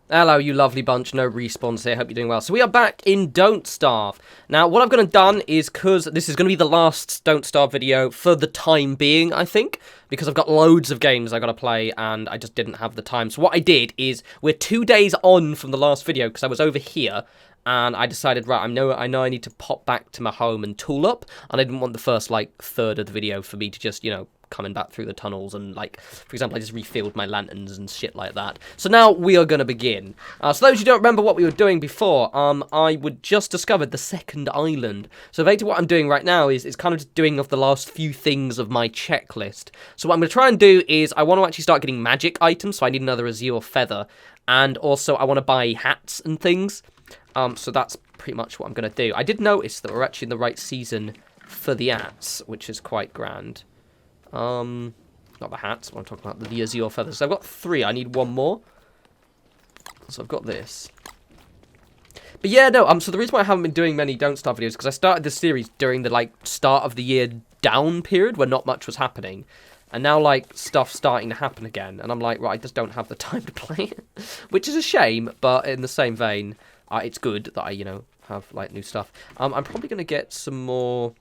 Hello, you lovely bunch. No respawns here. Hope you're doing well. So we are back in Don't Starve. Now, what I've gone and done is, because this is going to be the last Don't Starve video for the time being, I think, because I've got loads of games I've got to play, and I just didn't have the time. So what I did is, we're 2 days on from the last video, because I was over here, and I decided, right, I know I need to pop back to my home and tool up, and I didn't want the first, like, third of the video for me to just, you know, coming back through the tunnels and, like, for example, I just refilled my lanterns and shit like that. So now we are going to begin. So those who don't remember what we were doing before, I would just discovered the second island. So basically what I'm doing right now is kind of just doing off the last few things of my checklist. So what I'm going to try and do is I want to actually start getting magic items, so I need another azure feather, and also I want to buy hats and things. So that's pretty much what I'm going to do. I did notice that we're actually in the right season for the hats, which is quite grand. Not the hats, what I'm talking about, the azure feathers. So I've got 3, I need 1 more. So I've got this. But yeah, no, so the reason why I haven't been doing many Don't Starve videos, because I started this series during the, like, start of the year down period, where not much was happening. And now, like, stuff's starting to happen again, and I'm like, right, I just don't have the time to play it. Which is a shame, but in the same vein, it's good that I, you know, have, like, new stuff. I'm probably going to get some more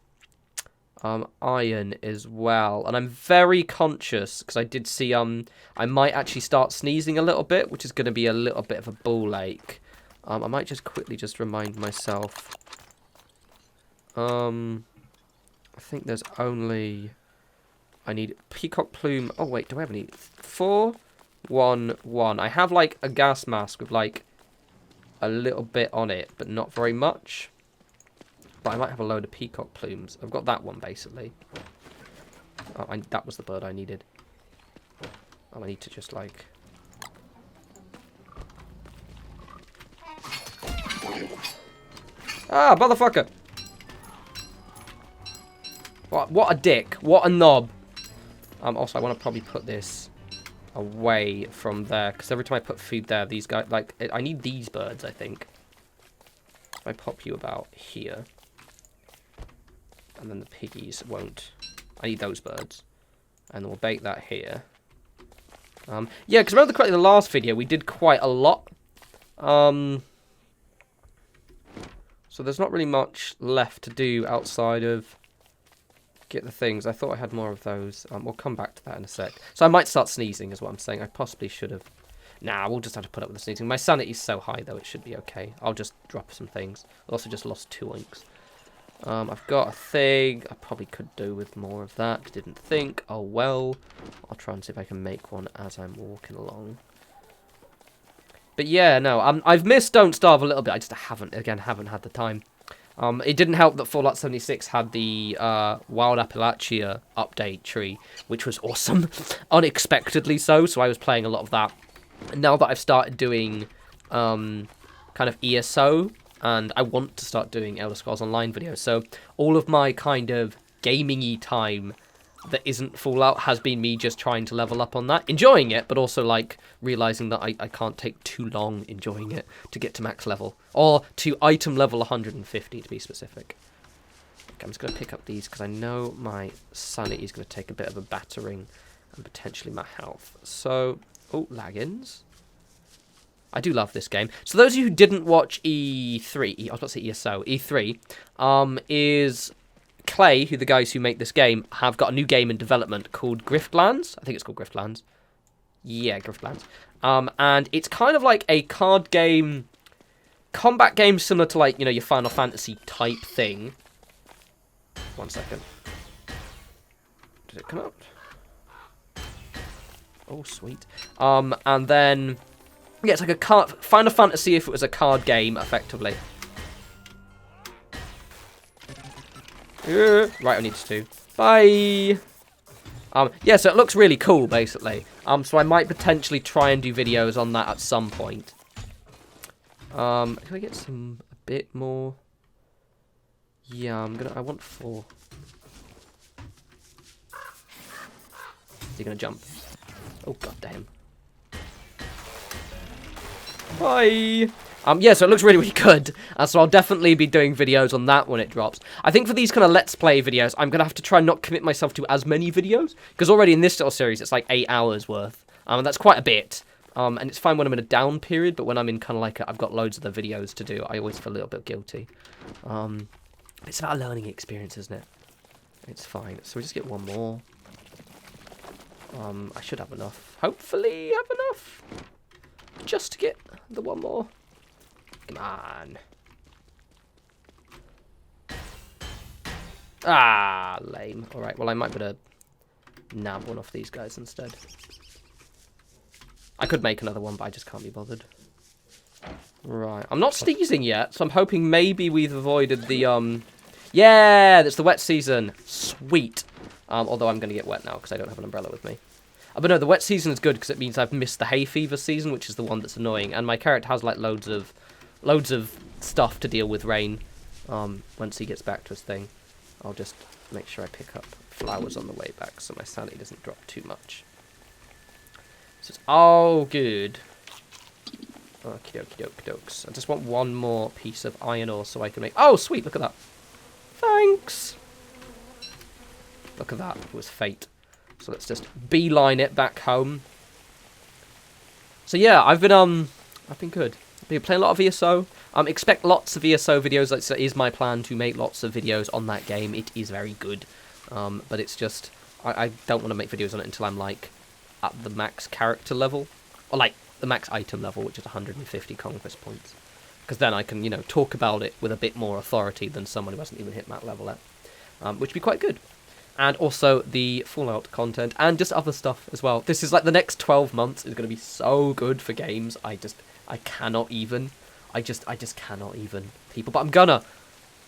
iron as well, and I'm very conscious because I did see I might actually start sneezing a little bit, which is going to be a little bit of a ball ache. I might just quickly just remind myself. I think there's only, I need peacock plume. Oh wait, do I have any? 4 1 1. I have like a gas mask with like a little bit on it, but not very much. But I might have a load of peacock plumes. I've got that one, basically. Oh, that was the bird I needed. Oh, I need to just, like... Ah, motherfucker! What a dick. What a knob. Also, I want to probably put this away from there, because every time I put food there, these guys... Like, I need these birds, I think. If I pop you about here... And then the piggies won't. I need those birds. And then we'll bake that here. Yeah, because remember correctly, the last video, we did quite a lot. So there's not really much left to do outside of get the things. I thought I had more of those. We'll come back to that in a sec. So I might start sneezing is what I'm saying. I possibly should have. Nah, we'll just have to put up with the sneezing. My sanity's so high, though, it should be okay. I'll just drop some things. I also just lost 2 oinks. I've got a thing. I probably could do with more of that. Didn't think. Oh well. I'll try and see if I can make one as I'm walking along. But yeah, no. I've missed Don't Starve a little bit. I just haven't had the time. It didn't help that Fallout 76 had the Wild Appalachia update tree, which was awesome. Unexpectedly so. So I was playing a lot of that. And now that I've started doing kind of ESO. And I want to start doing Elder Scrolls Online videos. So all of my kind of gaming-y time that isn't Fallout has been me just trying to level up on that. Enjoying it, but also like realizing that I can't take too long enjoying it to get to max level. Or to item level 150 to be specific. Okay, I'm just going to pick up these because I know my sanity is going to take a bit of a battering. And potentially my health. So, oh, lagins. I do love this game. So those of you who didn't watch E3, I was about to say ESO, E3, is Clay, who the guys who make this game, have got a new game in development called Griftlands. I think it's called Griftlands. Yeah, Griftlands. And it's kind of like a card game, combat game similar to like, you know, your Final Fantasy type thing. 1 second. Did it come up? Oh, sweet. And then... Yeah, it's like a card, Final Fantasy if it was a card game, effectively. Right, I need to. Bye! Yeah, so it looks really cool, basically. So I might potentially try and do videos on that at some point. Can I get a bit more? Yeah, I want 4. Is he gonna jump? Oh, goddamn. Bye! Yeah, so it looks really, really good. So I'll definitely be doing videos on that when it drops. I think for these kind of Let's Play videos, I'm going to have to try and not commit myself to as many videos. Because already in this little series, it's like 8 hours worth. And that's quite a bit. And it's fine when I'm in a down period, but when I'm in kind of like I've got loads of the videos to do, I always feel a little bit guilty. It's about a learning experience, isn't it? It's fine. So we just get one more. I should have enough. Hopefully have enough. Just to get the one more. Come on. Ah, lame. Alright, well I might better nab one off these guys instead. I could make another one, but I just can't be bothered. Right. I'm not sneezing yet, so I'm hoping maybe we've avoided the, Yeah, that's the wet season. Sweet. Although I'm going to get wet now because I don't have an umbrella with me. But no, the wet season is good because it means I've missed the hay fever season, which is the one that's annoying. And my character has, like, loads of stuff to deal with rain once he gets back to his thing. I'll just make sure I pick up flowers on the way back so my sanity doesn't drop too much. So it's all good. Okie dokie doke dokes. I just want one more piece of iron ore so I can make... Oh, sweet, look at that. Thanks. Look at that. It was fate. So let's just beeline it back home. So yeah, I've been good. I've been playing a lot of ESO. Expect lots of ESO videos. That is my plan, to make lots of videos on that game. It is very good. But it's just... I don't want to make videos on it until I'm, like, at the max character level. Or, like, the max item level, which is 150 conquest points. Because then I can, you know, talk about it with a bit more authority than someone who hasn't even hit that level yet. Which would be quite good. And also the Fallout content, and just other stuff as well. This is, like, the next 12 months is going to be so good for games. I cannot even. I just cannot even. People, but I'm gonna.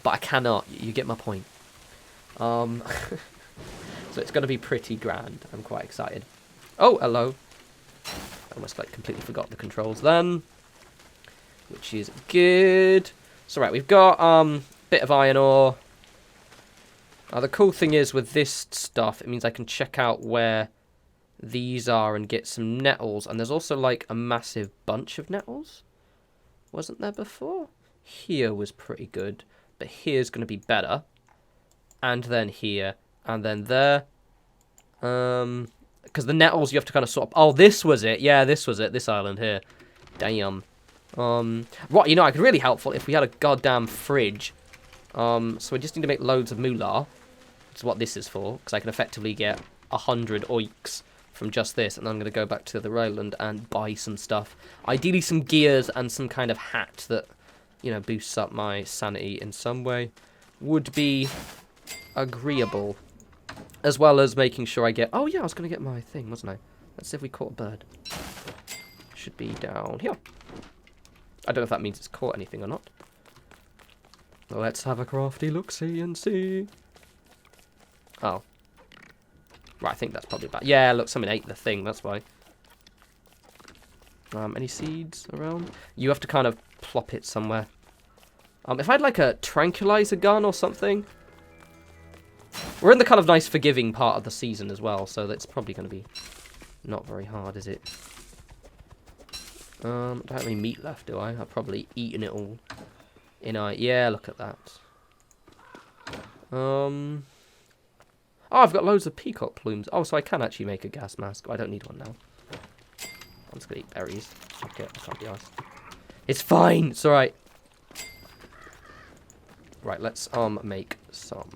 But I cannot. You get my point. So it's going to be pretty grand. I'm quite excited. Oh, hello. I almost, like, completely forgot the controls then. Which is good. So, right, we've got bit of iron ore. The cool thing is with this stuff, it means I can check out where these are and get some nettles. And there's also, like, a massive bunch of nettles. Wasn't there before? Here was pretty good. But here's going to be better. And then here. And then there. Because the nettles you have to kind of sort of... Oh, this was it. Yeah, this was it. This island here. Damn. Right, you know, it could really helpful if we had a goddamn fridge. So we just need to make loads of moolah. Which is what this is for. Because I can effectively get 100 oiks from just this. And I'm going to go back to the island and buy some stuff. Ideally some gears and some kind of hat that, you know, boosts up my sanity in some way. Would be agreeable. As well as making sure I get... Oh, yeah, I was going to get my thing, wasn't I? Let's see if we caught a bird. Should be down here. I don't know if that means it's caught anything or not. Let's have a crafty look-see and see. Oh. Right, I think that's probably bad. Yeah, look, someone ate the thing, that's why. Any seeds around? You have to kind of plop it somewhere. If I had, like, a tranquilizer gun or something... We're in the kind of nice forgiving part of the season as well, so that's probably going to be not very hard, is it? I don't have any meat left, do I? I've probably eaten it all. Yeah, look at that. Oh, I've got loads of peacock plumes. Oh, so I can actually make a gas mask. Oh, I don't need one now. I'm just going to eat berries. Okay, I can't be arsed. It's fine! It's alright. Right, let's make some...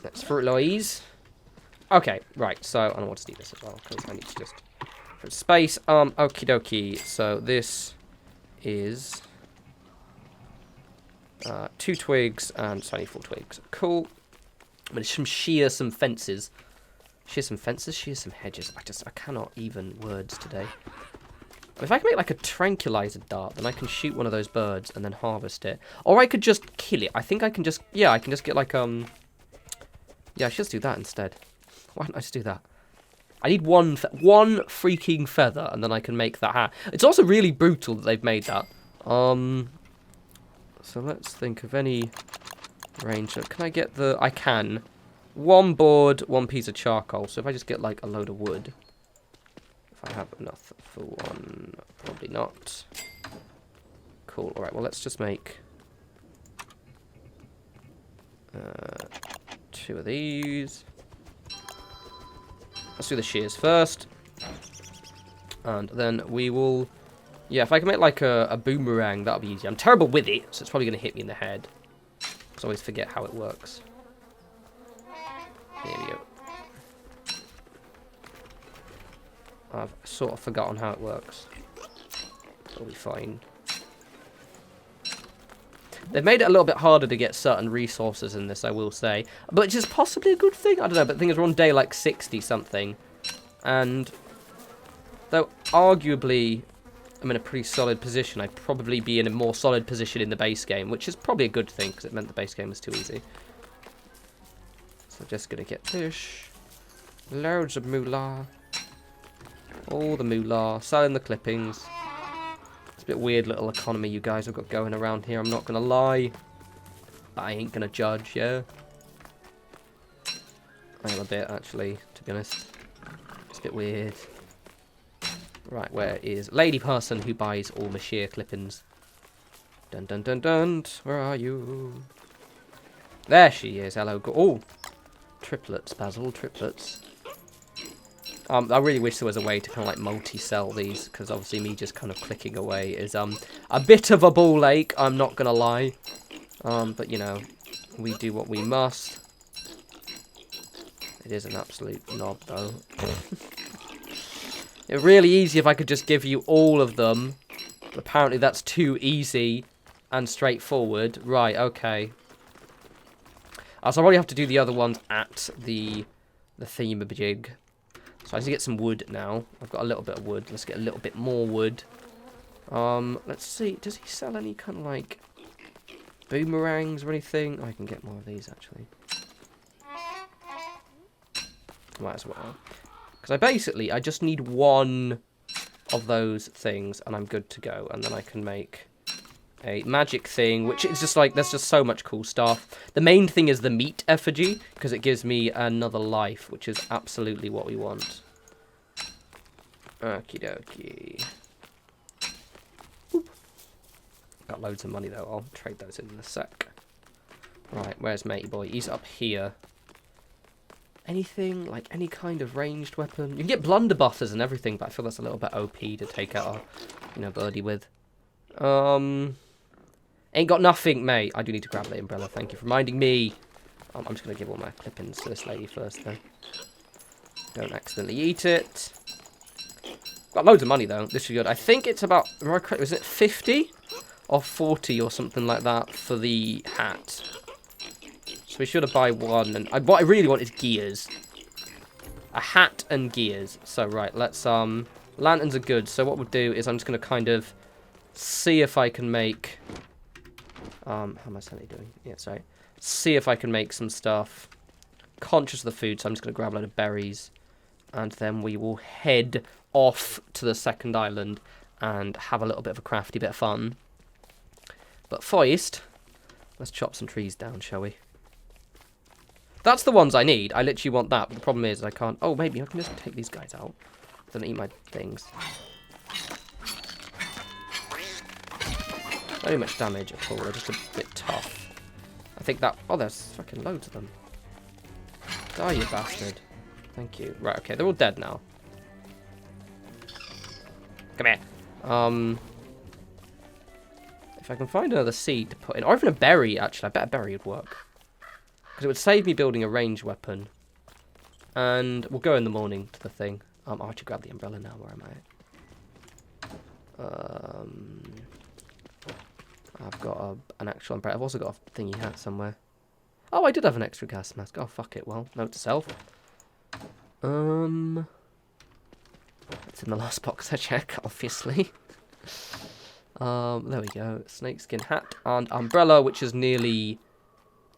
Let's fertilize. Okay, right, so I don't want to do this as well, because I need to just put space. Okie dokie. So this is 2 twigs and 24 twigs. Cool. I'm going to shear some fences. Shear some fences, shear some hedges. I cannot even words today. If I can make like a tranquilizer dart, then I can shoot one of those birds and then harvest it. Or I could just kill it. I think I can just, yeah, I can just get like, yeah, I should just do that instead. Why don't I just do that? I need one freaking feather, and then I can make that hat. It's also really brutal that they've made that. So let's think of any range. Can I get the... I can. 1 board, 1 piece of charcoal. So if I just get, like, a load of wood. If I have enough for one. Probably not. Cool. Alright, well, let's just make... 2 of these. Let's do the shears first. And then we will... Yeah, if I can make like a boomerang, that'll be easy. I'm terrible with it, so it's probably going to hit me in the head. I always forget how it works. Here we go. I've sort of forgotten how it works. It'll be fine. They've made it a little bit harder to get certain resources in this, I will say. But which is possibly a good thing. I don't know, but the thing is we're on day like 60-something. And though arguably I'm in a pretty solid position, I'd probably be in a more solid position in the base game, which is probably a good thing, because it meant the base game was too easy. So I'm just going to get fish. Loads of moolah. All the moolah. Selling the clippings. It's a bit weird little economy you guys have got going around here, I'm not going to lie. I ain't going to judge, yeah. I am a bit, actually, to be honest. It's a bit weird. Right, where is lady person who buys all my shear clippings? Dun dun dun dun. Where are you? There she is. Hello. Oh, triplets, Basil. Triplets. I really wish there was a way to kind of like multi-sell these, because obviously me just kind of clicking away is a bit of a ball ache. I'm not gonna lie. But you know, we do what we must. It is an absolute knob though. It's really easy if I could just give you all of them. But apparently that's too easy and straightforward. Right, okay. So I probably have to do the other ones at the thingamajig. So I need to get some wood now. I've got a little bit of wood. Let's get a little bit more wood. Let's see. Does he sell any kind of like boomerangs or anything? Oh, I can get more of these actually. Might as well. Because I just need one of those things and I'm good to go. And then I can make a magic thing, which is just like, there's just so much cool stuff. The main thing is the meat effigy, because it gives me another life, which is absolutely what we want. Okie dokie. Oop. Got loads of money though, I'll trade those in a sec. Right, where's matey boy? He's up here. Anything, like any kind of ranged weapon? You can get blunderbusses and everything, but I feel that's a little bit OP to take out a, birdie with. Ain't got nothing, mate. I do need to grab the umbrella, thank you for reminding me. I'm just going to give all my clippings to this lady first, though. Don't accidentally eat it. Got loads of money, though. This is good. I think it's about, was it 50? Or 40 or something like that for the hat. So we should have buy one. And what I really want is gears. A hat and gears. So, right, let's, lanterns are good. So what we'll do is I'm just going to kind of see if I can make... how am I suddenly doing? Yeah, sorry. See if I can make some stuff. Conscious of the food, so I'm just going to grab a load of berries. And then we will head off to the second island and have a little bit of a crafty bit of fun. But first, let's chop some trees down, shall we? That's the ones I need. I literally want that, but the problem is I can't... Oh, maybe I can just take these guys out. Don't eat my things. Not do much damage at all, they're just a bit tough. I think that... Oh, there's fucking loads of them. Die, you bastard. Thank you. Right, okay, they're all dead now. Come here. If I can find another seed to put in, or even a berry, actually, I bet a berry would work. Because it would save me building a ranged weapon. And we'll go in the morning to the thing. I'll actually grab the umbrella now, where am I? I've got an actual umbrella. I've also got a thingy hat somewhere. Oh, I did have an extra gas mask. Oh, fuck it. Well, note to self. It's in the last box I check, obviously. There we go. Snakeskin hat and umbrella, which is nearly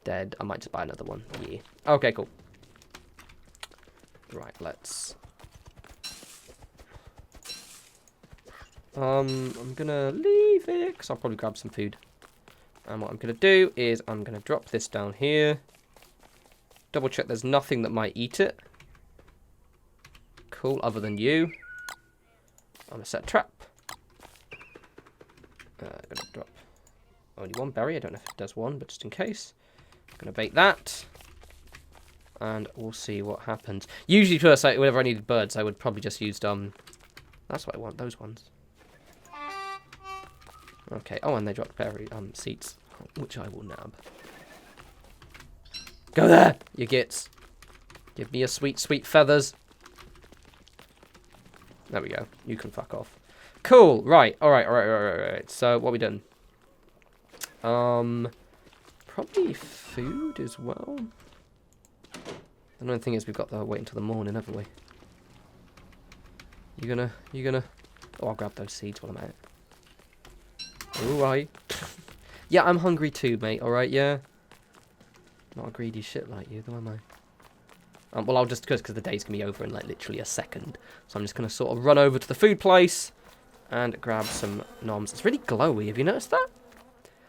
dead. I might just buy another one. Yeah. Okay, cool. Right, let's... I'm gonna leave it, because I'll probably grab some food. And what I'm gonna do is I'm gonna drop this down here. Double check there's nothing that might eat it. Cool, other than you. I'm gonna set a trap. I'm gonna drop only one berry. I don't know if it does one, but just in case. I'm gonna bait that. And we'll see what happens. Usually, first, whenever I needed birds, I would probably just use That's what I want, those ones. Okay, oh, and they dropped berry seeds, which I will nab. Go there, you gits. Give me your sweet, sweet feathers. There we go. You can fuck off. Cool. Right. All right. So what are we done? Probably food as well. The annoying thing is we've got to wait until the morning, haven't we? You gonna? Oh, I'll grab those seeds while I'm at it. All right. Yeah, I'm hungry too, mate. All right. Yeah. Not a greedy shit like you, though, am I? Well, I'll just because the day's gonna be over in like literally a second, so I'm just gonna sort of run over to the food place and grab some noms. It's really glowy. Have you noticed that?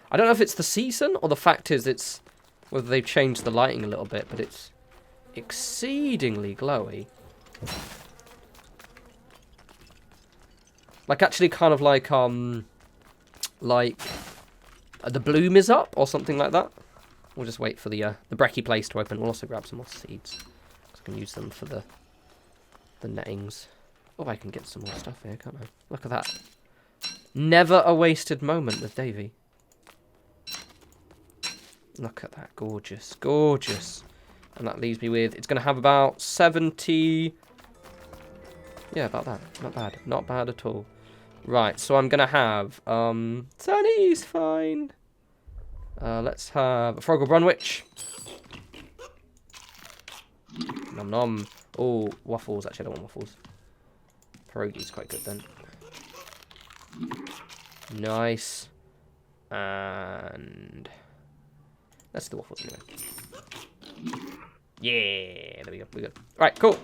I don't know if it's the season or the fact is it's whether they've changed the lighting a little bit, but it's exceedingly glowy. Like actually kind of like the bloom is up or something like that. We'll just wait for the brekkie place to open. We'll also grab some more seeds. I can use them for the nettings. Oh, I can get some more stuff here, can't I? Look at that. Never a wasted moment with Davey. Look at that. Gorgeous. Gorgeous. And that leaves me with... It's going to have about 70... Yeah, about that. Not bad. Not bad at all. Right, so I'm going to have... Sunny's fine. Let's have a Froggle Brunwich. Nom nom. Oh, waffles. Actually, I don't want waffles. Pierogi's quite good then. Nice. And... Let's do the waffles anyway. Yeah, there we go. We're good. Right, cool.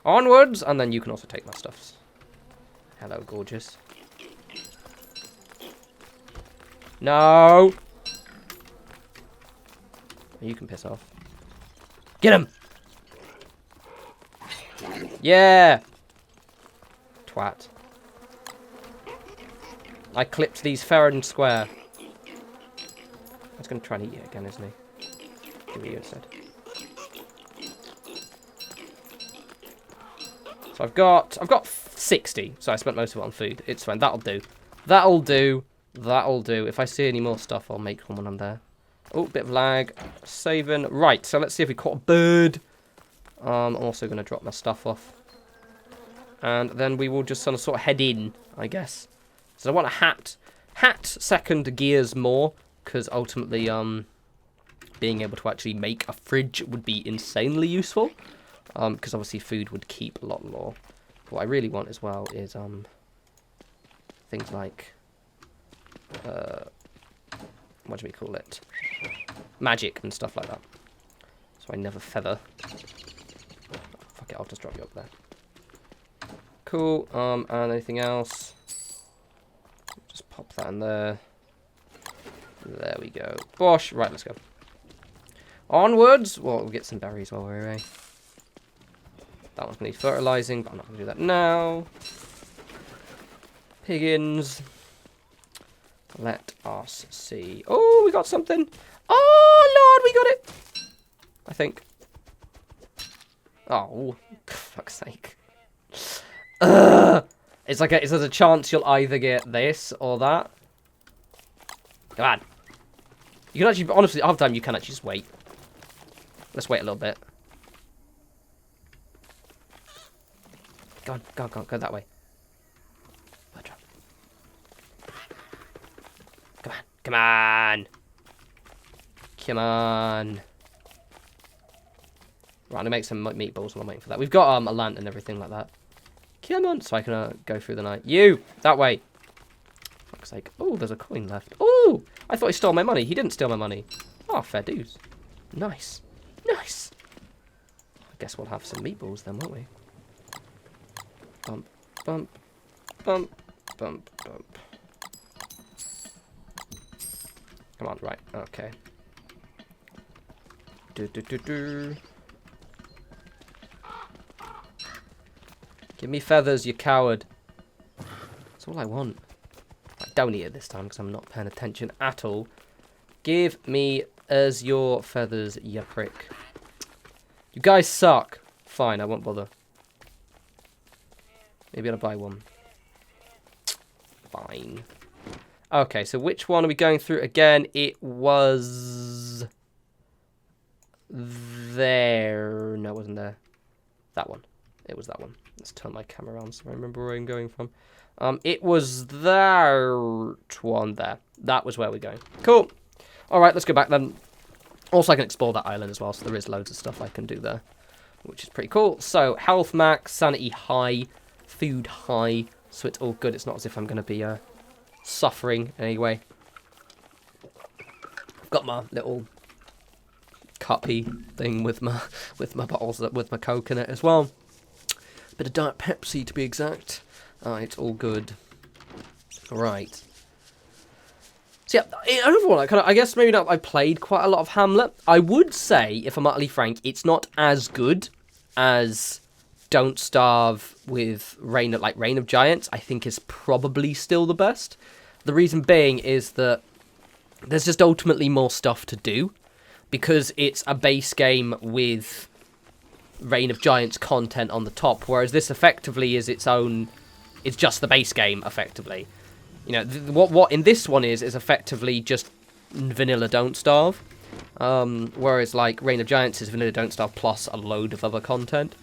Onwards, and then you can also take my stuffs. Hello, gorgeous. No! You can piss off. Get him! Yeah! Twat. I clipped these fair and square. He's going to try and eat it again, isn't he? Give me you instead. So I've got 60. So I spent most of it on food. It's fine. That'll do. That'll do. That'll do. If I see any more stuff, I'll make one when I'm there. Oh, bit of lag. Saving. Right. So let's see if we caught a bird. I'm also going to drop my stuff off. And then we will just sort of head in, I guess. So I want a hat. Hat second gears more. Because ultimately, being able to actually make a fridge would be insanely useful. Because obviously food would keep a lot more. What I really want as well is things like, what do we call it? Magic and stuff like that. So I never feather. Fuck it, I'll just drop you up there. Cool. And anything else? Just pop that in there. There we go. Bosh. Right, let's go. Onwards. Well, we'll get some berries while we're away. That one's going to need fertilizing, but I'm not going to do that now. Piggins. Let us see. Oh, we got something. Oh, Lord, we got it. I think. Oh, fuck's sake. It's like there's a chance you'll either get this or that. Come on. You can actually, honestly, half the time you can actually just wait. Let's wait a little bit. Go on, go on, go on, go that way. Come on, come on. Come on. Right, I'm going to make some meatballs while I'm waiting for that. We've got a lantern and everything like that. Come on, so I can go through the night. You, that way. Fuck's sake. Oh, there's a coin left. Oh, I thought he stole my money. He didn't steal my money. Oh, fair dues. Nice. Nice. I guess we'll have some meatballs then, won't we? Bump, bump, bump, bump, bump. Come on, right, okay. Do, do, do, do. Give me feathers, you coward. That's all I want. I don't eat it this time because I'm not paying attention at all. Give me as your feathers, you prick. You guys suck. Fine, I won't bother. Maybe I'll buy one. Fine. Okay, so which one are we going through again? It was there. No, it wasn't there. That one. It was that one. Let's turn my camera around so I remember where I'm going from. It was that one there. That was where we're going. Cool. All right, let's go back then. Also, I can explore that island as well, so there is loads of stuff I can do there, which is pretty cool. So, health max, sanity high, food high, so it's all good. It's not as if I'm going to be suffering in any way. I've got my little cuppy thing with my bottles, with my Coke in it as well. Bit of Diet Pepsi to be exact. It's all good. Right. So yeah, overall, I guess maybe not. I played quite a lot of Hamlet. I would say, if I'm utterly frank, it's not as good as Don't Starve with Reign of Giants. I think is probably still the best. The reason being is that there's just ultimately more stuff to do because it's a base game with Reign of Giants content on the top, whereas this effectively is its own. It's just the base game, effectively. You know, what in this one is effectively just vanilla Don't Starve. Whereas, like, Reign of Giants is vanilla Don't Starve plus a load of other content.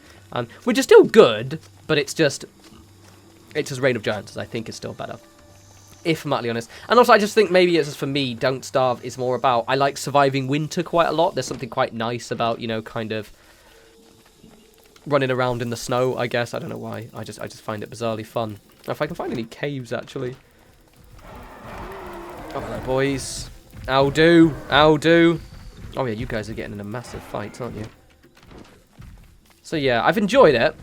Which is still good, but it's just Reign of Giants, I think, is still better. If I'm utterly honest. And also, I just think maybe it's just for me, Don't Starve is more about... I like surviving winter quite a lot. There's something quite nice about, you know, kind of running around in the snow, I guess. I don't know why. I just find it bizarrely fun. If I can find any caves, actually... Oh, hello, boys. How do? Oh, yeah, you guys are getting in a massive fight, aren't you? So, yeah, I've enjoyed it.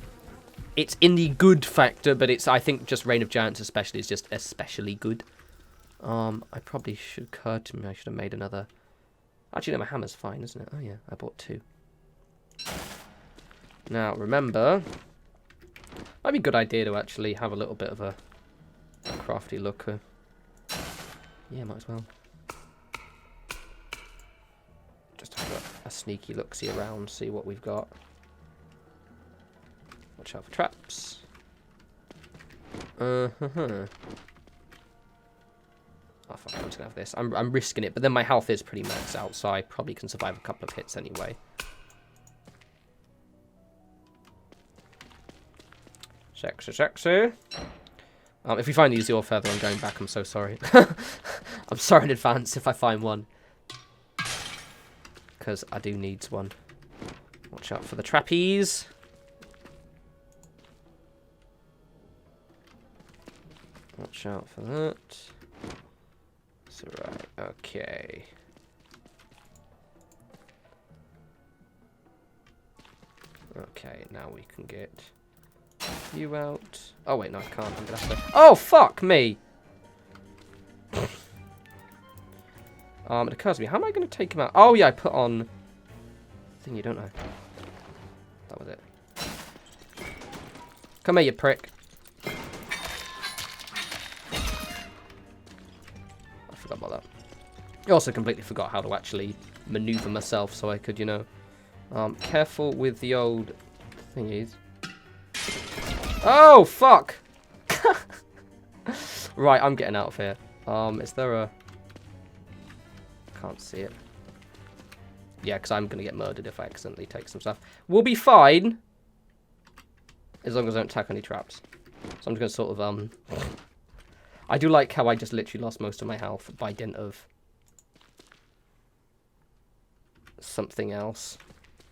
It's in the good factor, but it's, I think, just Reign of Giants especially is just especially good. I probably should occur to me I should have made another... Actually, no, my hammer's fine, isn't it? Oh, yeah, I bought 2. Now, remember... Might be a good idea to actually have a little bit of a crafty look. Yeah, might as well. Just have a sneaky look-see around, see what we've got. Watch out for traps. Oh, fuck, I'm just gonna have this. I'm risking it, but then my health is pretty maxed out, so I probably can survive a couple of hits anyway. Sexy. If we find the Azure Feather, I'm going back. I'm so sorry. I'm sorry in advance if I find one. Because I do need one. Watch out for the trapeze. Watch out for that. So, right, okay. Okay, now we can get... you out. Oh, wait, no, I can't. I'm gonna have to... Oh, fuck me! It occurs to me, how am I going to take him out? Oh, yeah, I put on... thingy, don't I? That was it. Come here, you prick. I forgot about that. I also completely forgot how to actually maneuver myself so I could, you know... careful with the old thingies. Oh, fuck! Right, I'm getting out of here. Is there a... Can't see it. Yeah, because I'm going to get murdered if I accidentally take some stuff. We'll be fine. As long as I don't attack any traps. So I'm just going to sort of, I do like how I just literally lost most of my health by dint of... something else.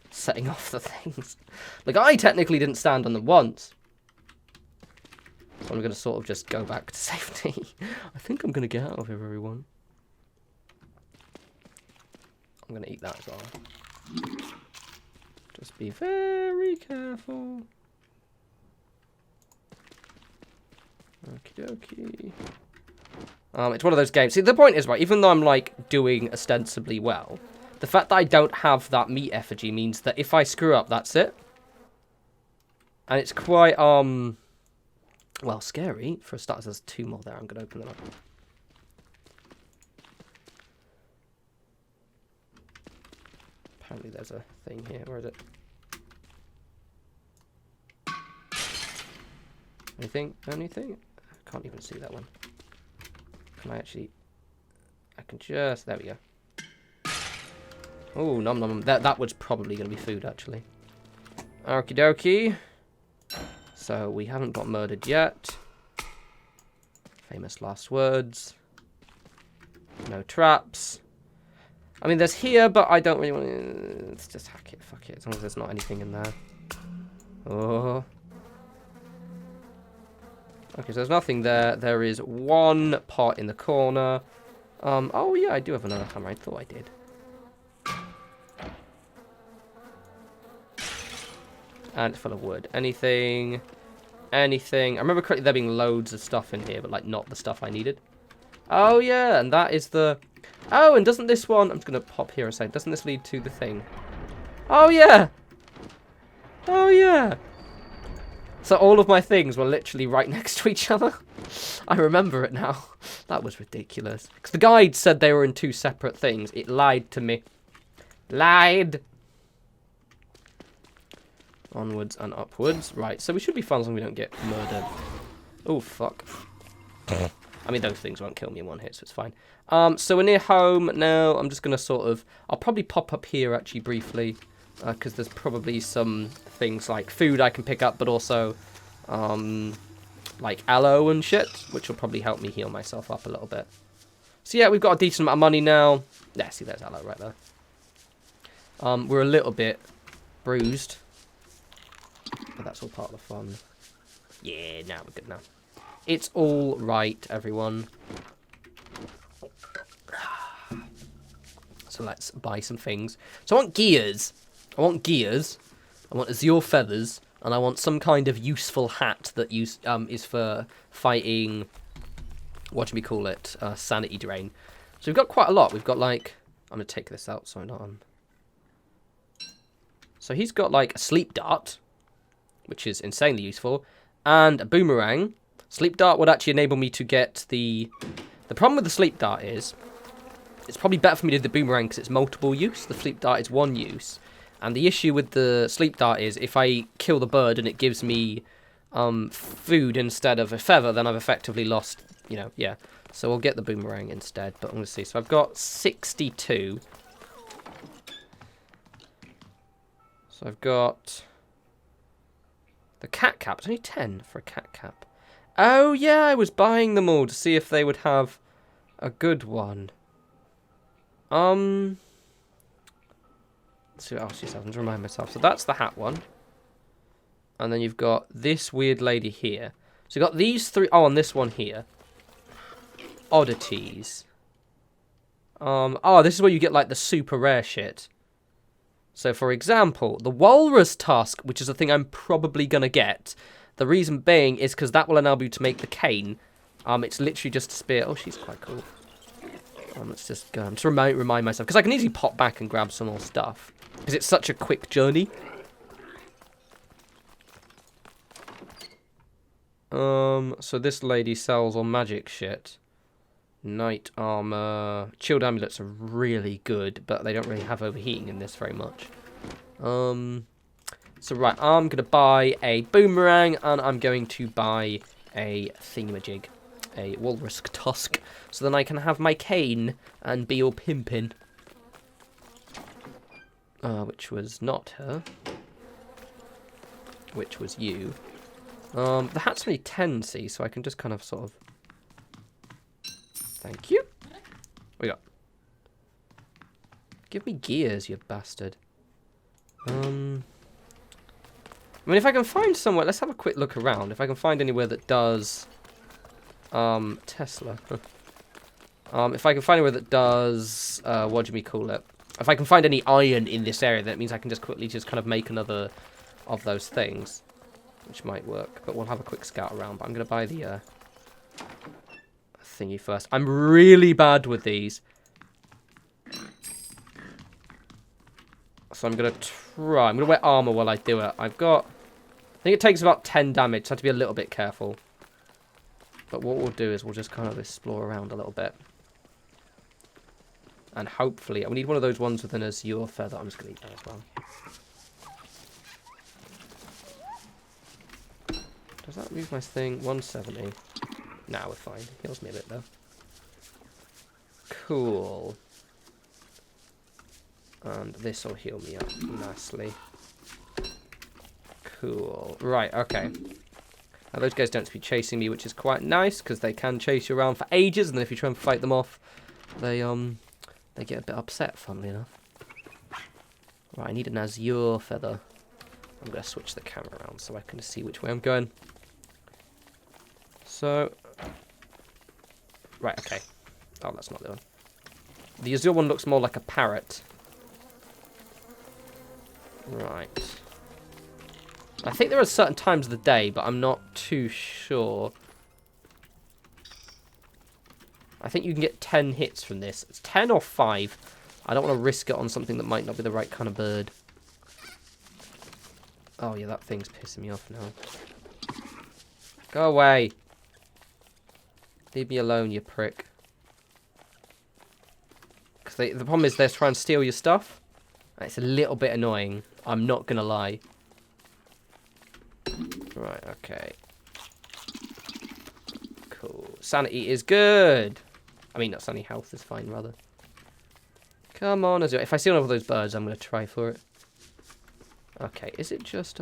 Setting off the things. Like, I technically didn't stand on them once. So I'm going to sort of just go back to safety. I think I'm going to get out of here, everyone. I'm going to eat that as well. Just be very careful. Okie dokie. It's one of those games. See, the point is, right, even though I'm, like, doing ostensibly well, the fact that I don't have that meat effigy means that if I screw up, that's it. And it's quite, well, scary. For a start, there's 2 more there. I'm going to open them up. Apparently there's a thing here. Where is it? Anything? Anything? I can't even see that one. Can I actually... I can just... There we go. Oh, nom nom. That was probably going to be food, actually. Okie dokie. So, we haven't got murdered yet. Famous last words. No traps. I mean, there's here, but I don't really want to... Let's just hack it. Fuck it. As long as there's not anything in there. Oh. Okay, so there's nothing there. There is one pot in the corner. Oh, yeah, I do have another hammer. I thought I did. And it's full of wood. Anything? Anything? I remember correctly there being loads of stuff in here, but, like, not the stuff I needed. Oh, yeah, and that is the... Oh, and doesn't this one... I'm just going to pop here and say, doesn't this lead to the thing? Oh, yeah! Oh, yeah! So all of my things were literally right next to each other. I remember it now. That was ridiculous. Because the guide said they were in two separate things. It lied to me. Lied! Onwards and upwards. Right, so we should be fine as long as we don't get murdered. Oh, fuck. I mean, those things won't kill me in one hit, so it's fine. So we're near home now. I'm just going to sort of... I'll probably pop up here, actually, briefly. Because there's probably some things like food I can pick up, but also, like aloe and shit, which will probably help me heal myself up a little bit. So yeah, we've got a decent amount of money now. Yeah, see, there's aloe right there. We're a little bit bruised, but that's all part of the fun. Yeah, now we're good now. It's all right, everyone. So let's buy some things. So I want gears. I want azure feathers, and I want some kind of useful hat that is for fighting, what do we call it, sanity drain. So we've got quite a lot. We've got, like, I'm going to take this out so I'm not on. So he's got, like, a sleep dart, which is insanely useful, and a boomerang. Sleep dart would actually enable me to get the... The problem with the sleep dart is, it's probably better for me to do the boomerang because it's multiple use. The sleep dart is one use. And the issue with the sleep dart is if I kill the bird and it gives me food instead of a feather, then I've effectively lost, you know, yeah. So we'll get the boomerang instead, but I'm going to see. So I've got 62. So I've got the cat cap. It's only 10 for a cat cap. Oh, yeah, I was buying them all to see if they would have a good one. Let's see what else she says. To remind myself. So that's the hat one. And then you've got this weird lady here. So you've got these three. Oh, and this one here. Oddities. Oh, this is where you get, like, the super rare shit. So, for example, the walrus tusk, which is a thing I'm probably going to get. The reason being is because that will enable you to make the cane. It's literally just a spear. Oh, she's quite cool. Let's just go. I'm just remind myself. Because I can easily pop back and grab some more stuff. Because it's such a quick journey. So this lady sells all magic shit. Knight armor. Chilled amulets are really good, but they don't really have overheating in this very much. So right, I'm going to buy a boomerang, and I'm going to buy a thingamajig. A walrus tusk, so then I can have my cane and be all pimpin'. Which was not her. Which was you. The hat's only 10, see, so I can just kind of sort of... Thank you. What we got? Give me gears, you bastard. I mean, if I can find somewhere... Let's have a quick look around. If I can find anywhere that does... Tesla. If I can find anywhere that does... what do we call it? If I can find any iron in this area, that means I can just quickly just kind of make another of those things. Which might work. But we'll have a quick scout around. But I'm going to buy the thingy first. I'm really bad with these. So I'm going to try. I'm going to wear armor while I do it. I've got... I think it takes about 10 damage, so I have to be a little bit careful. But what we'll do is we'll just kind of explore around a little bit. And hopefully... We need one of those ones with an azure feather. I'm just going to eat that as well. Does that move my thing? 170. Nah, we're fine. Heals me a bit, though. Cool. And this will heal me up nicely. Cool. Right, okay. Now, those guys don't seem to be chasing me, which is quite nice, because they can chase you around for ages, and then if you try and fight them off, they get a bit upset, funnily enough. Right, I need an azure feather. I'm going to switch the camera around so I can see which way I'm going. So... Right, okay. Oh, that's not the one. The azure one looks more like a parrot. Right. I think there are certain times of the day, but I'm not too sure. I think you can get 10 hits from this. It's 10 or 5. I don't want to risk it on something that might not be the right kind of bird. Oh, yeah, that thing's pissing me off now. Go away. Leave me alone, you prick. Because the problem is they're trying to steal your stuff. It's a little bit annoying. I'm not going to lie. Right, okay. Cool. Sanity is good. I mean, not sanity, health is fine, rather. Come on, Azure. If I see one of those birds, I'm going to try for it. Okay, is it just,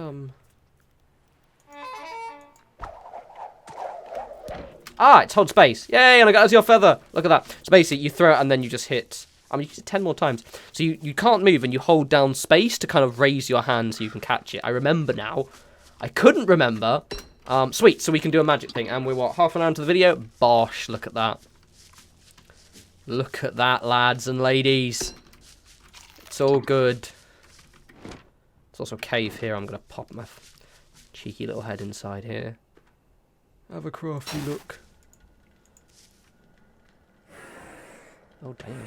Ah, it's hold space. Yay, and I got Azure feather. Look at that. So basically, you throw it and then you just hit... I mean, you use it 10 more times. So you can't move and you hold down space to kind of raise your hand so you can catch it. I remember now. I couldn't remember. Sweet, so we can do a magic thing. And we're, what, half an hour into the video? Bosh, look at that. Look at that, lads and ladies. It's all good. There's also a cave here. I'm going to pop my cheeky little head inside here. Have a crafty look. Oh, damn.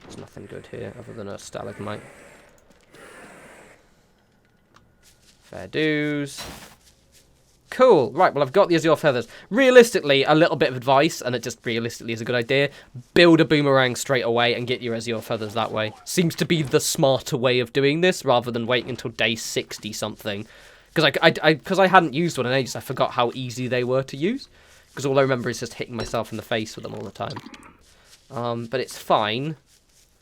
There's nothing good here other than a stalagmite. Fair dues. Cool. Right, well, I've got the azure feathers. Realistically, a little bit of advice, and it just realistically is a good idea. Build a boomerang straight away and get your azure feathers that way. Seems to be the smarter way of doing this, rather than waiting until day 60-something. Because I hadn't used one in ages, I forgot how easy they were to use. Because all I remember is just hitting myself in the face with them all the time. But it's fine.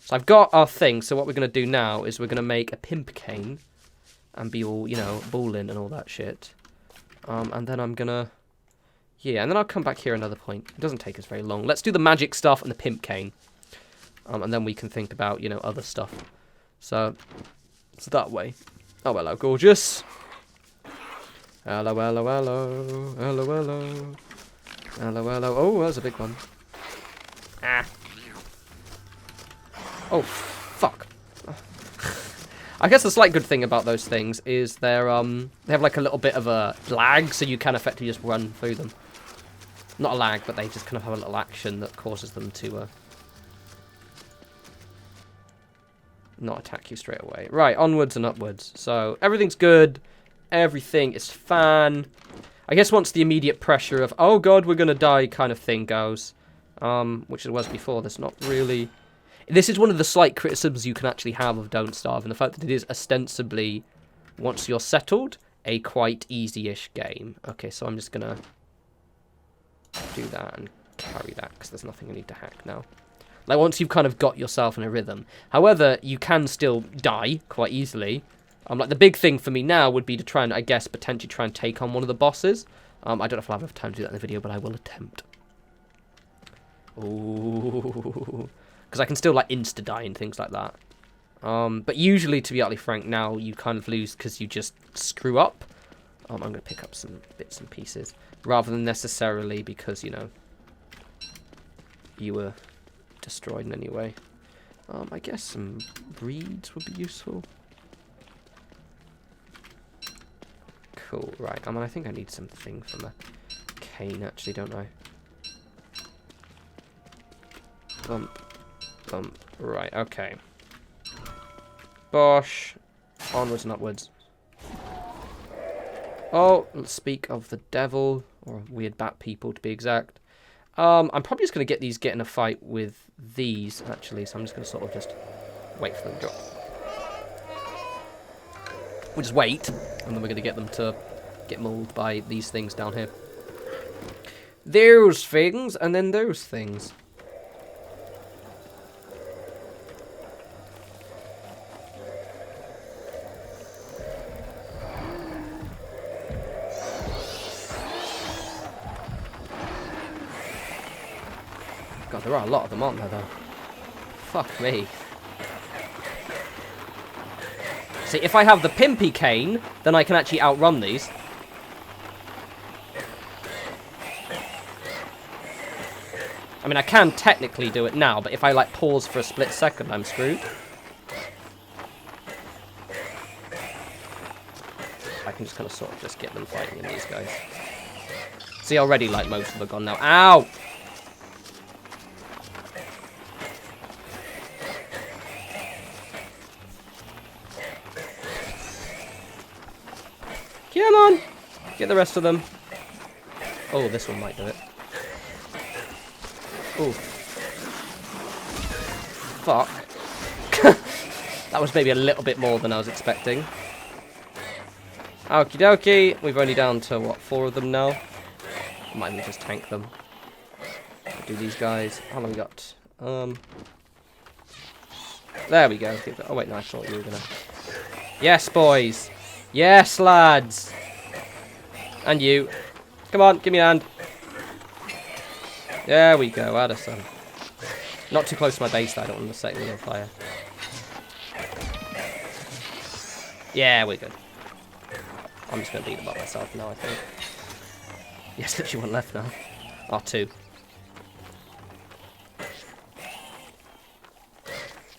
So I've got our thing, so what we're going to do now is we're going to make a pimp cane. And be all, you know, balling and all that shit. And then I'm gonna... Yeah, and then I'll come back here another point. It doesn't take us very long. Let's do the magic stuff and the pimp cane. And then we can think about, you know, other stuff. So, it's that way. Oh, hello, gorgeous. Hello, hello, hello. Hello, hello. Hello, hello. Oh, there's a big one. Ah. Oh, fuck. I guess the slight good thing about those things is they're they have like a little bit of a lag, so you can effectively just run through them. Not a lag, but they just kind of have a little action that causes them to not attack you straight away. Right, onwards and upwards. So everything's good. Everything is fine. I guess once the immediate pressure of, oh god, we're going to die kind of thing goes, which it was before, there's not really... This is one of the slight criticisms you can actually have of Don't Starve, and the fact that it is ostensibly, once you're settled, a quite easy-ish game. Okay, so I'm just going to do that and carry that, because there's nothing I need to hack now. Like, once you've kind of got yourself in a rhythm. However, you can still die quite easily. Like, the big thing for me now would be to try and, I guess, potentially try and take on one of the bosses. I don't know if I'll have enough time to do that in the video, but I will attempt. Ooh... Because I can still, like, insta-die and things like that. But usually, to be utterly frank, now you kind of lose because you just screw up. I'm going to pick up some bits and pieces. Rather than necessarily because, you know, you were destroyed in any way. I guess some reeds would be useful. Cool, right. I mean, I think I need something from a cane, actually, don't I? Bump. Right, okay. Bosh. Onwards and upwards. Oh, let's speak of the devil, or weird bat people to be exact. I'm probably just going to get in a fight with these, actually, so I'm just going to sort of just wait for them to drop. We'll just wait, and then we're going to get them to get mauled by these things down here. Those things, and then those things. God, there are a lot of them, aren't there, though? Fuck me. See, if I have the Pimpy Cane, then I can actually outrun these. I mean, I can technically do it now, but if I, like, pause for a split second, I'm screwed. I can just kind of sort of just get them fighting in these guys. See, already, like, most of them are gone now. Ow! Come on! Get the rest of them. Oh, this one might do it. Oh. Fuck. That was maybe a little bit more than I was expecting. Okie dokie. We've only down to, what, 4 of them now? Might even just tank them. Do these guys. How long we got? There we go. Oh, wait, no, I thought you were gonna... Yes, boys! Yes, lads! And you. Come on, give me a hand. There we go, Addison. Not too close to my base, though. I don't want to set me on fire. Yeah, we're good. I'm just going to beat them up myself now, I think. Yes, literally one left now. Oh, 2.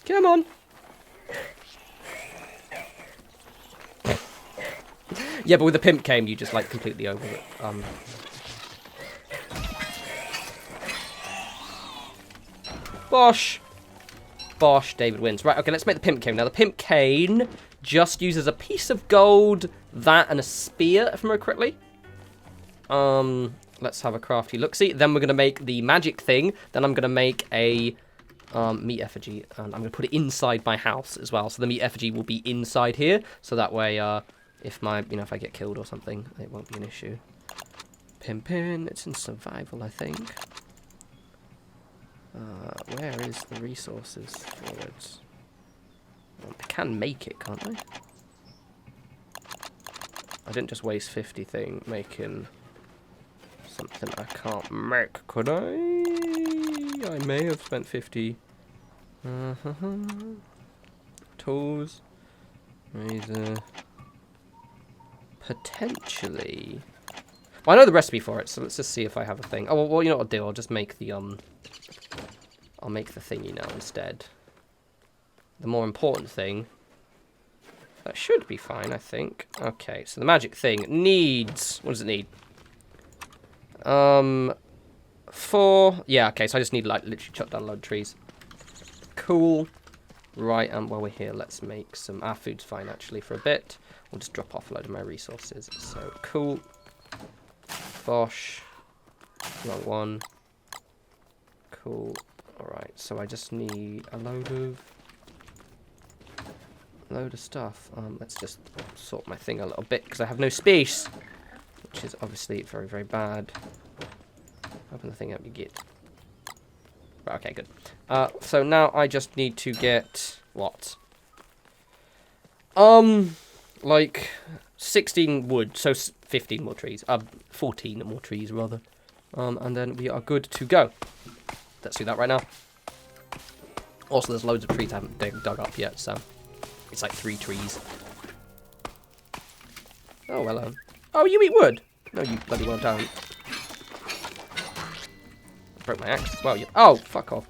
Come on. Yeah, but with the Pimp Cane, you just, like, completely over it. Bosh! Bosh, David wins. Right, okay, let's make the Pimp Cane. Now, the Pimp Cane just uses a piece of gold, that, and a spear, if I remember correctly. Let's have a crafty look-see. Then we're going to make the magic thing. Then I'm going to make a meat effigy. And I'm going to put it inside my house as well. So the meat effigy will be inside here. So that way, if if I get killed or something, it won't be an issue. Pimpin', it's in survival, I think. Where is the resources forwards? Well, I can make it, can't I? I didn't just waste 50 thing making something I can't make, could I? I may have spent 50. Tools. Razor. Potentially. Well, I know the recipe for it, so let's just see if I have a thing. Oh, well, you know what I'll do? I'll just make the, I'll make the thingy now instead. The more important thing. That should be fine, I think. Okay, so the magic thing needs... What does it need? 4... Yeah, okay, so I just need, like, literally chop down a load of trees. Cool. Right, while we're here, let's make some... Our food's fine, actually, for a bit. We'll just drop off a load of my resources. So, cool. Bosh. Wrong one. Cool. Alright, so I just need a load of stuff. Let's just sort my thing a little bit, because I have no space. Which is obviously very, very bad. Open the thing up you get. Right, okay, good. So now I just need to get... What? Like 16 wood, so 15 more trees. 14 more trees, rather. And then we are good to go. Let's do that right now. Also, there's loads of trees I haven't dug up yet, so... It's like 3 trees. Oh, hello. Oh, you eat wood? No, you bloody well don't. Broke my axe as well. You... Oh, fuck off.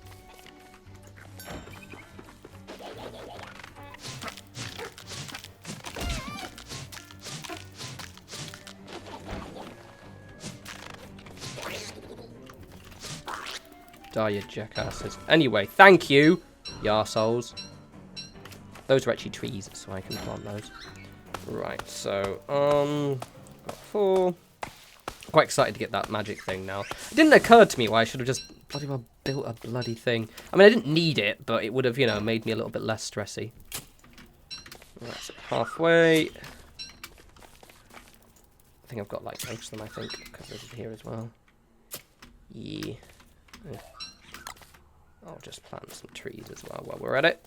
Die, you jackasses. Anyway, thank you, you arseholes. Those are actually trees, so I can plant those. Right, so, got 4. Quite excited to get that magic thing now. It didn't occur to me why I should have just bloody well built a bloody thing. I mean, I didn't need it, but it would have, you know, made me a little bit less stressy. That's it halfway. I think I've got like most of them, I think. Because there's here as well. Yeah. I'll just plant some trees as well while we're at it.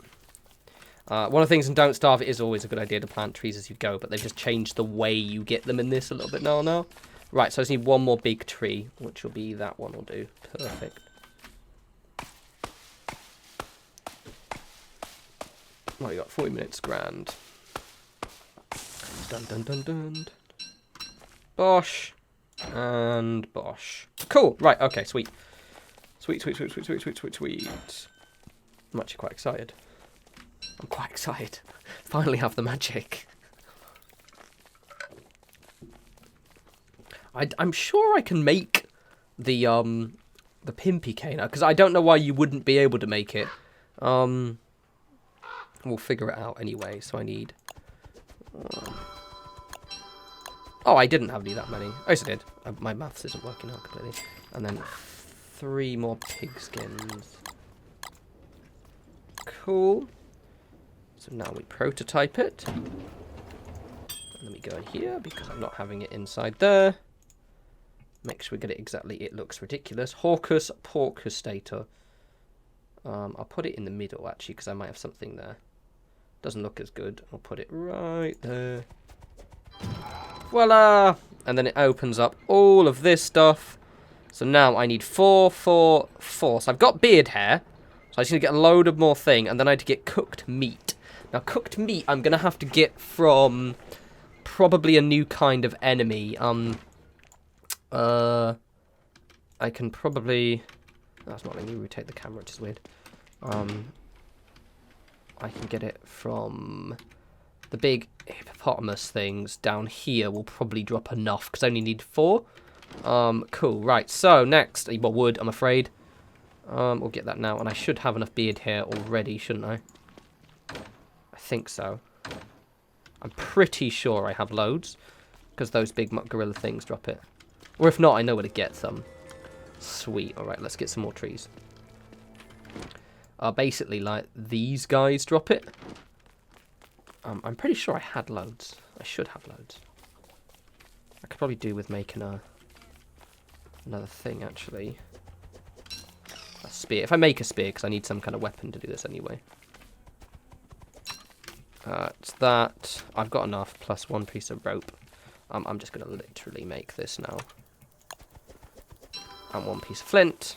One of the things in Don't Starve, it is always a good idea to plant trees as you go, but they've just changed the way you get them in this a little bit now. Right, so I just need one more big tree, which will be that one will do. Perfect. Oh, you got 40 minutes, grand. Dun dun dun dun. Bosh. And bosh. Cool, right, okay, sweet. Sweet. I'm actually quite excited. I'm quite excited. Finally have the magic. I'm sure I can make the pimpy cane, because I don't know why you wouldn't be able to make it. We'll figure it out anyway. So I need. Oh, I didn't have that many. Oh, yes, I did. My maths isn't working out completely. And then 3 more pig skins. Cool. So now we prototype it. And then we go in here because I'm not having it inside there. Make sure we get it exactly. It looks ridiculous. Hawkus porcustator. I'll put it in the middle actually because I might have something there. Doesn't look as good. I'll put it right there. Voila! And then it opens up all of this stuff. So now I need 4, 4, 4. So I've got beard hair. So I just need to get a load of more thing. And then I need to get cooked meat. Now cooked meat I'm going to have to get from probably a new kind of enemy. I can probably... That's not letting me rotate the camera, which is weird. I can get it from the big hippopotamus things down here. Will probably drop enough because I only need 4. Cool. Right. So next, well, wood. I'm afraid. We'll get that now, and I should have enough beard hair already, shouldn't I? I think so. I'm pretty sure I have loads because those big gorilla things drop it. Or if not, I know where to get some. Sweet. All right. Let's get some more trees. Basically, like, these guys drop it. I'm pretty sure I had loads. I should have loads. I could probably do with making another thing, actually. A spear. If I make a spear, because I need some kind of weapon to do this anyway. It's that. I've got enough, plus 1 piece of rope. I'm just going to literally make this now. And 1 piece of flint.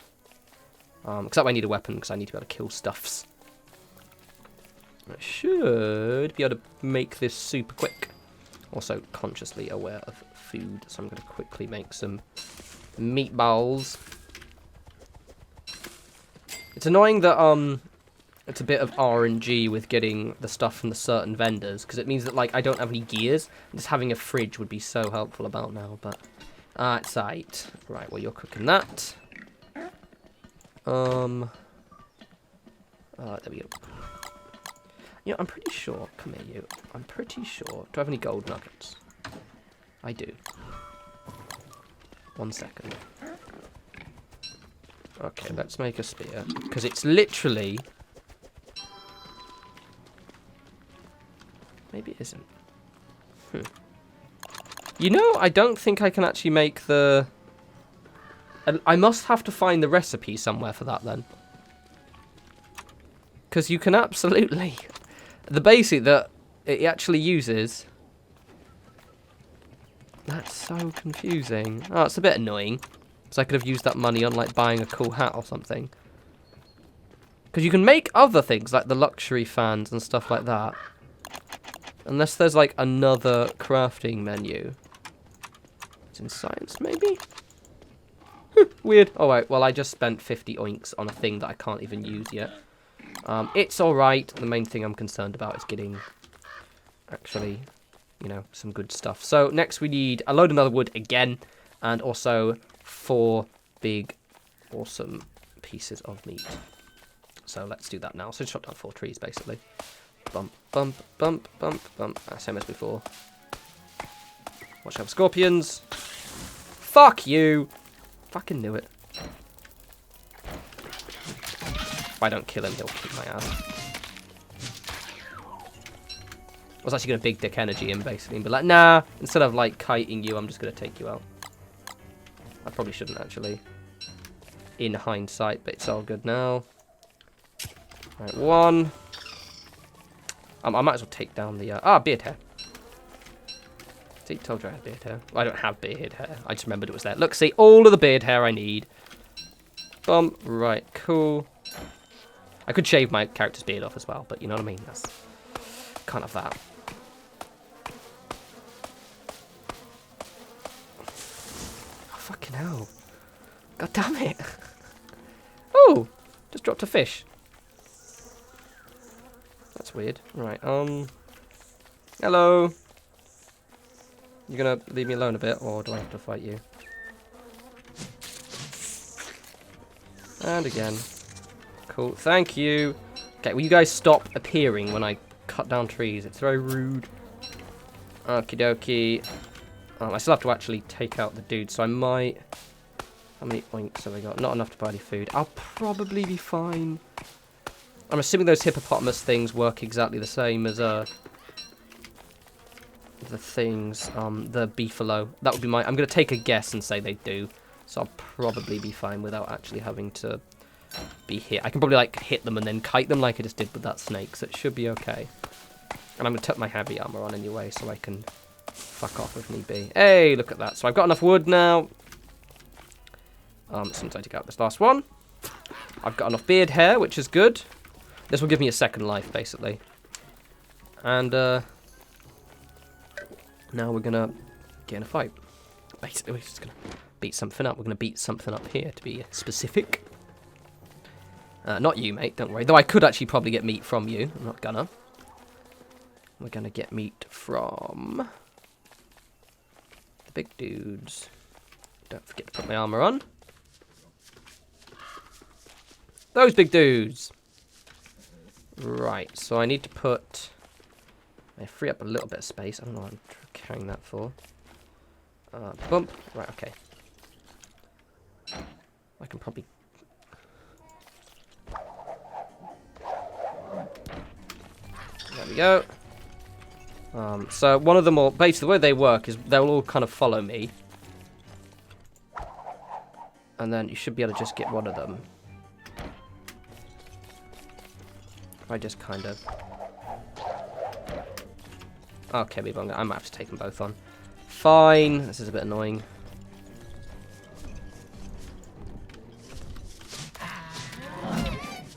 Except I need a weapon because I need to be able to kill stuffs. I should be able to make this super quick. Also consciously aware of food, so I'm going to quickly make some meatballs. It's annoying that it's a bit of RNG with getting the stuff from the certain vendors because it means that like I don't have any gears. Just having a fridge would be so helpful about now, but it's right. Right, well you're cooking that. There we go. You know, I'm pretty sure. Come here, you. I'm pretty sure. Do I have any gold nuggets? I do. 1 second. Okay, let's make a spear. Because it's literally... Maybe it isn't. You know, I don't think I can actually make the... I must have to find the recipe somewhere for that then. Because you can absolutely... The basic that it actually uses... That's so confusing. Oh, it's a bit annoying. Because I could have used that money on like buying a cool hat or something. Because you can make other things like the luxury fans and stuff like that. Unless there's like another crafting menu. It's in science maybe? Weird. Alright, well I just spent 50 oinks on a thing that I can't even use yet. It's alright. The main thing I'm concerned about is getting, actually, you know, some good stuff. So next we need a load of another wood again. And also 4 big, awesome pieces of meat. So let's do that now. So chop down 4 trees, basically. Bump, bump, bump, bump, bump. Same as before. Watch out for scorpions. Fuck you! Fucking knew it. If I don't kill him, he'll kick my ass. I was actually going to big dick energy in, basically, and be like, nah, instead of, like, kiting you, I'm just going to take you out. I probably shouldn't, actually, in hindsight, but it's all good now. Right, 1. I might as well take down the, beard hair. See, told you I had beard hair. Well, I don't have beard hair. I just remembered it was there. Look, see, all of the beard hair I need. Boom. Right, cool. I could shave my character's beard off as well, but you know what I mean? That's kind of that. Oh, fucking hell. God damn it. Oh, just dropped a fish. That's weird. Right, hello. You gonna leave me alone a bit, or do I have to fight you? And again. Cool, thank you. Okay, will you guys stop appearing when I cut down trees? It's very rude. Okie dokie. I still have to actually take out the dude, so I might... How many oinks have I got? Not enough to buy any food. I'll probably be fine. I'm assuming those hippopotamus things work exactly the same as, the things, the beefalo. That would be my... I'm going to take a guess and say they do. So I'll probably be fine without actually having to be hit. I can probably, like, hit them and then kite them like I just did with that snake, so it should be okay. And I'm going to tuck my heavy armor on anyway, so I can fuck off if need be. Hey, look at that. So I've got enough wood now. As soon as I take out this last one. I've got enough beard hair, which is good. This will give me a second life, basically. And, now we're going to get in a fight. Basically, we're just going to beat something up. We're going to beat something up here, to be specific. Not you, mate, don't worry. Though I could actually probably get meat from you. I'm not gonna. We're gonna get meat from the big dudes. Don't forget to put my armor on. Those big dudes! Right, so I need to put... I free up a little bit of space. I don't know what I'm carrying that for. Bump. Right, okay. I can probably... There we go. So one of them will... Basically, the way they work is they'll all kind of follow me. And then you should be able to just get one of them. If I just kind of... Okay, maybe I might have to take them both on. Fine. This is a bit annoying.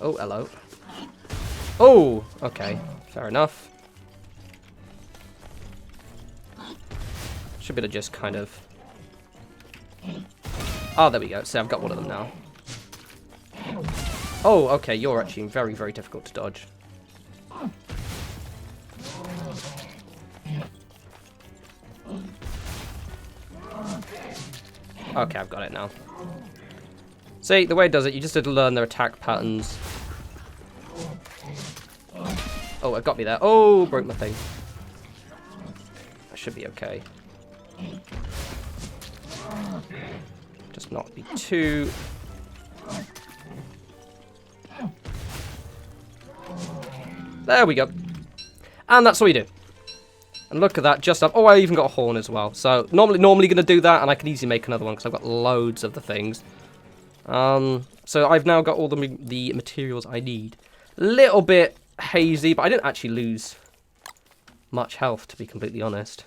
Oh, hello. Oh, okay. Fair enough. Should be able to just kind of... Oh, there we go. See, I've got one of them now. Oh, okay. You're actually very, very difficult to dodge. Okay, I've got it now. See, the way it does it, you just have to learn their attack patterns. Oh, it got me there. Oh, broke my thing. That should be okay. Just not be too... There we go. And that's all you do. And look at that, just up. Oh, I even got a horn as well. So normally going to do that, and I can easily make another one because I've got loads of the things. So I've now got all the materials I need. Little bit hazy, but I didn't actually lose much health, to be completely honest.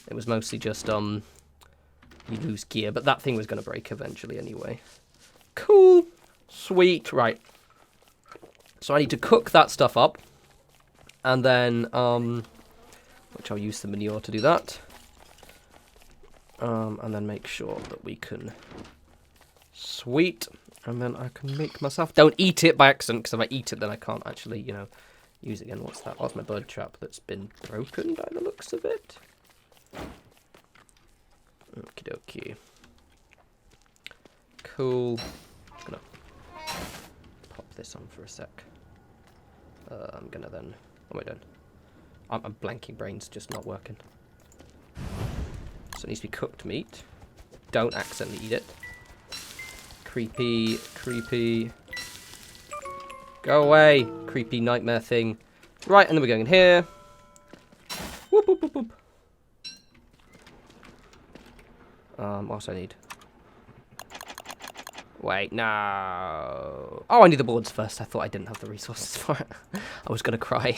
It was mostly just you lose gear, but that thing was going to break eventually anyway. Cool, sweet, right. So I need to cook that stuff up, and then which I'll use the manure to do that. And then make sure that we can... Sweet. And then I can make myself... Don't eat it by accident, because if I eat it, then I can't actually, you know, use it again. What's that? What's my bird trap that's been broken by the looks of it? Okie dokie. Cool. I'm gonna pop this on for a sec. I'm gonna then... What am I doing? I'm blanking, brain's just not working. So it needs to be cooked meat. Don't accidentally eat it. Creepy, creepy. Go away, creepy nightmare thing. Right, and then we're going in here. Boop, boop, boop, boop. What else I need? Wait, no. Oh, I need the boards first. I thought I didn't have the resources for it. I was gonna cry.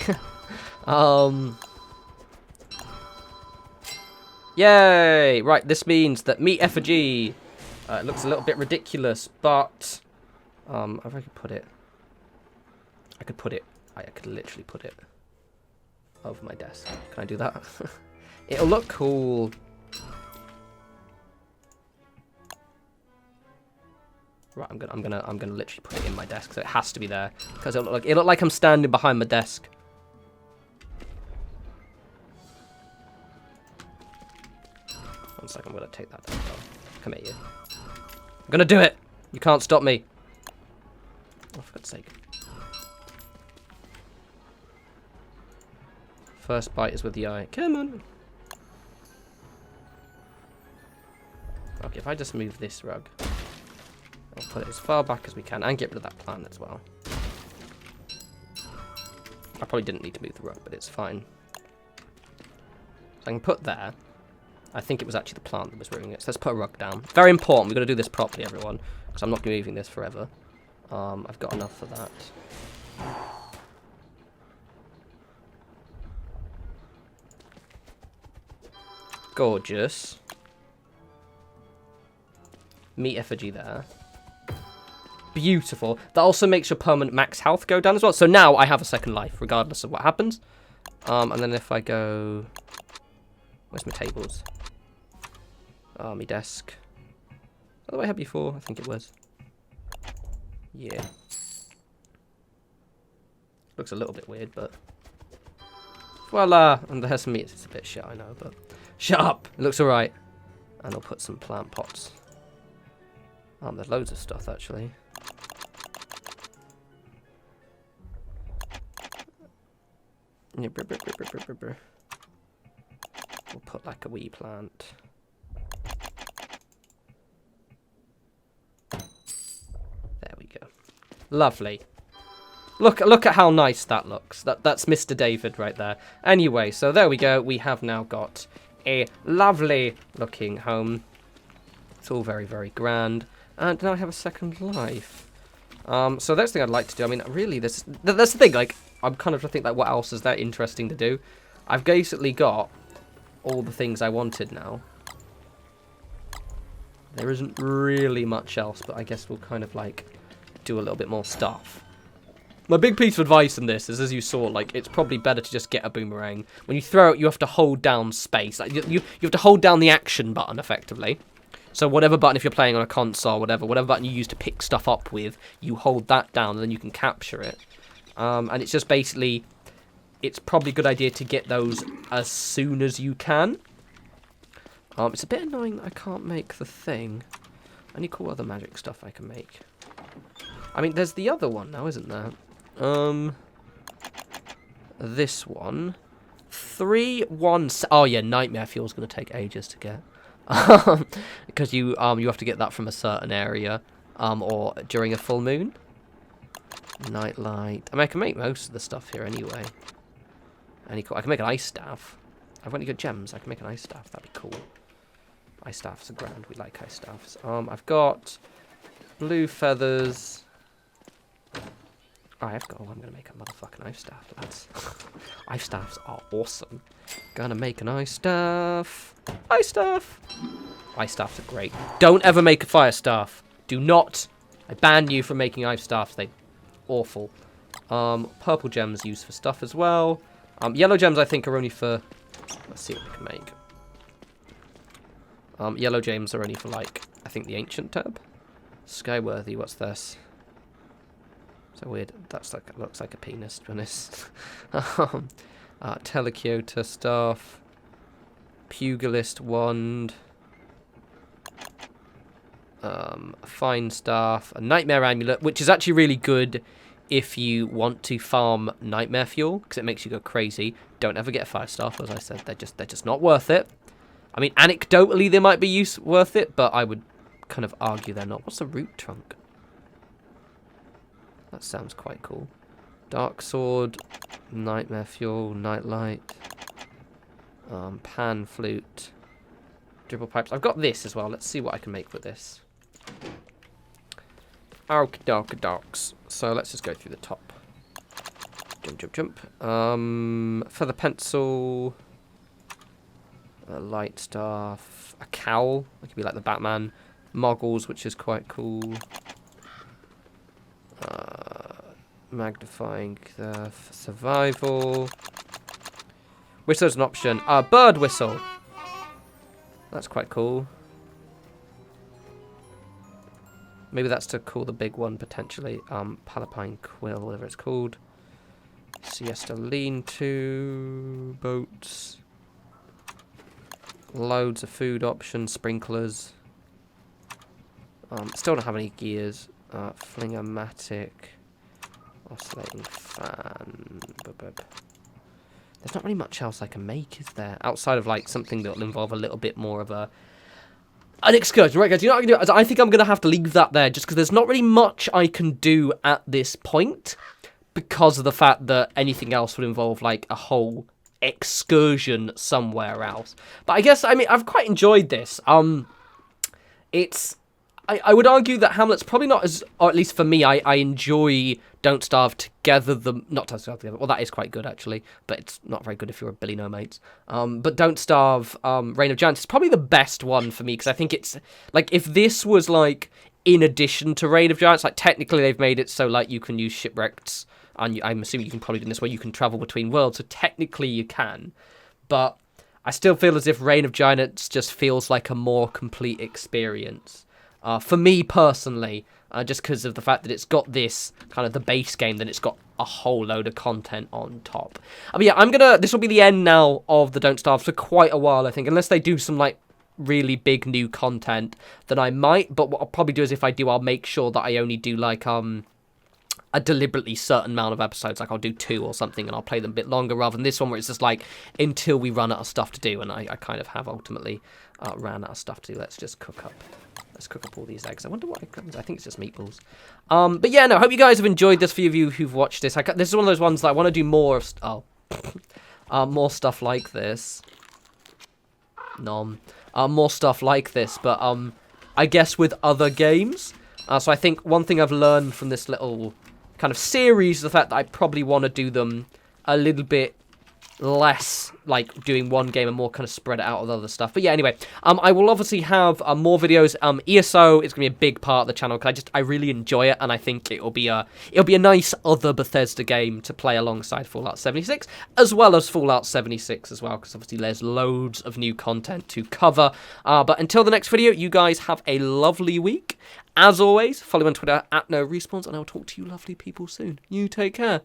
Yay! Right, this means that meat effigy. It looks a little bit ridiculous, but if I could put it, I could literally put it over my desk. Can I do that? It'll look cool. Right, I'm gonna literally put it in my desk, so it has to be there because it'll look like I'm standing behind my desk. One second, I'm gonna take that down. Come here, you. I'm gonna do it. You can't stop me. Oh, for God's sake. First bite is with the eye. Come on. Okay, if I just move this rug, I'll put it as far back as we can and get rid of that plant as well. I probably didn't need to move the rug, but it's fine. So I can put there. I think it was actually the plant that was ruining it. So let's put a rug down. Very important. We've got to do this properly, everyone, because I'm not going to be moving this forever. I've got enough for that. Gorgeous. Meat effigy there. Beautiful. That also makes your permanent max health go down as well. So now I have a second life, regardless of what happens. And then if I go... Where's my tables? My desk. Is that the way I had before? I think it was. Yeah. Looks a little bit weird, but... Voila! And there's some meat. It's a bit shit, I know, but... Shut up! It looks alright. And I'll put some plant pots. There's loads of stuff, actually. Yeah, we'll put like a wee plant. There we go. Lovely. Look at how nice that looks. That's Mr. David right there. Anyway, so there we go. We have now got a lovely looking home. It's all very, very grand. And now I have a second life. So that's the thing I'd like to do. I mean, really, that's the thing. Like, I'm kind of trying to think, like, what else is that interesting to do? I've basically got all the things I wanted now. There isn't really much else, but I guess we'll kind of, like, do a little bit more stuff. My big piece of advice in this is, as you saw, like, it's probably better to just get a boomerang. When you throw it, you have to hold down space. Like, you have to hold down the action button, effectively. So whatever button, if you're playing on a console, whatever button you use to pick stuff up with, you hold that down and then you can capture it. And it's just basically, it's probably a good idea to get those as soon as you can. It's a bit annoying that I can't make the thing. Any cool other magic stuff I can make? I mean, there's the other one now, isn't there? This one. 3, 1... Oh, yeah, Nightmare Fuel's going to take ages to get. Because you have to get that from a certain area, or during a full moon. Nightlight. I mean, I can make most of the stuff here anyway. I can make an ice staff. I've got any good gems. I can make an ice staff. That'd be cool. Ice staffs are grand. We like ice staffs. I've got blue feathers. I'm gonna make a motherfucking ice staff, lads. Ice staffs are awesome. Gonna make an ice staff. Ice staff. Ice staffs are great. Don't ever make a fire staff. Do not. I ban you from making ice staffs. They're awful. Purple gems used for stuff as well. Yellow gems I think are only for... Let's see what we can make. Yellow gems are only for, like, I think the ancient tab. Skyworthy, what's this? So weird. That's like, looks like a penis, to be honest. Telekiota stuff. Pugilist wand. Fine staff. A nightmare amulet, which is actually really good if you want to farm nightmare fuel, because it makes you go crazy. Don't ever get a fire staff, as I said. They're just not worth it. I mean, anecdotally they might be worth it, but I would kind of argue they're not. What's a root trunk? That sounds quite cool. Dark sword, nightmare fuel, nightlight. Pan flute. Dribble pipes. I've got this as well. Let's see what I can make with this. Okie-dokie-dokes. So let's just go through the top. Jump, jump, jump. Feather pencil. A light staff. A cowl. It could be like the Batman. Moggles, which is quite cool. Magnifying the survival. Whistle's an option. Bird whistle. That's quite cool. Maybe that's to call the big one, potentially. Palapine quill, whatever it's called. Siesta lean-to. Boats. Loads of food options. Sprinklers. Still don't have any gears. Fling-o-matic. Oscillating fan. There's not really much else I can make, is there? Outside of, like, something that will involve a little bit more of an excursion. Right, guys, you know what I can do? I think I'm going to have to leave that there, just because there's not really much I can do at this point, because of the fact that anything else would involve, like, a whole excursion somewhere else. But I guess, I mean, I've quite enjoyed this. I would argue that Hamlet's probably not as, or at least for me, I enjoy Don't Starve Together, not Don't Starve Together, well that is quite good actually, but it's not very good if you're a Billy No Mates. But Don't Starve, Reign of Giants is probably the best one for me, because I think it's, like, if this was, like, in addition to Reign of Giants, like, technically they've made it so, like, you can use shipwrecks, and I'm assuming you can probably do this where you can travel between worlds, so technically you can, but I still feel as if Reign of Giants just feels like a more complete experience. For me personally, just because of the fact that it's got this kind of the base game, then it's got a whole load of content on top. But yeah, this will be the end now of the Don't Starve for quite a while, I think, unless they do some, like, really big new content, then I might. But what I'll probably do is, if I do, I'll make sure that I only do, like, a deliberately certain amount of episodes, like I'll do 2 or something, and I'll play them a bit longer, rather than this one where it's just like until we run out of stuff to do, and I kind of have ultimately ran out of stuff to do. Let's cook up all these eggs. I wonder what I think it's just meatballs. But yeah, no, I hope you guys have enjoyed this. For you who've watched this, this is one of those ones that I want to do more of. More stuff like this. More stuff like this, but I guess with other games. So I think one thing I've learned from this little kind of series is the fact that I probably want to do them a little bit less, like doing one game, and more kind of spread it out with other stuff. But yeah, anyway, I will obviously have more videos. ESO is gonna be a big part of the channel, because I really enjoy it, and I think it'll be a nice other Bethesda game to play alongside Fallout 76, as well as Fallout 76 as well, because obviously there's loads of new content to cover. But until the next video, you guys have a lovely week. As always, follow me on Twitter @norespawns, and I'll talk to you lovely people soon. You take care.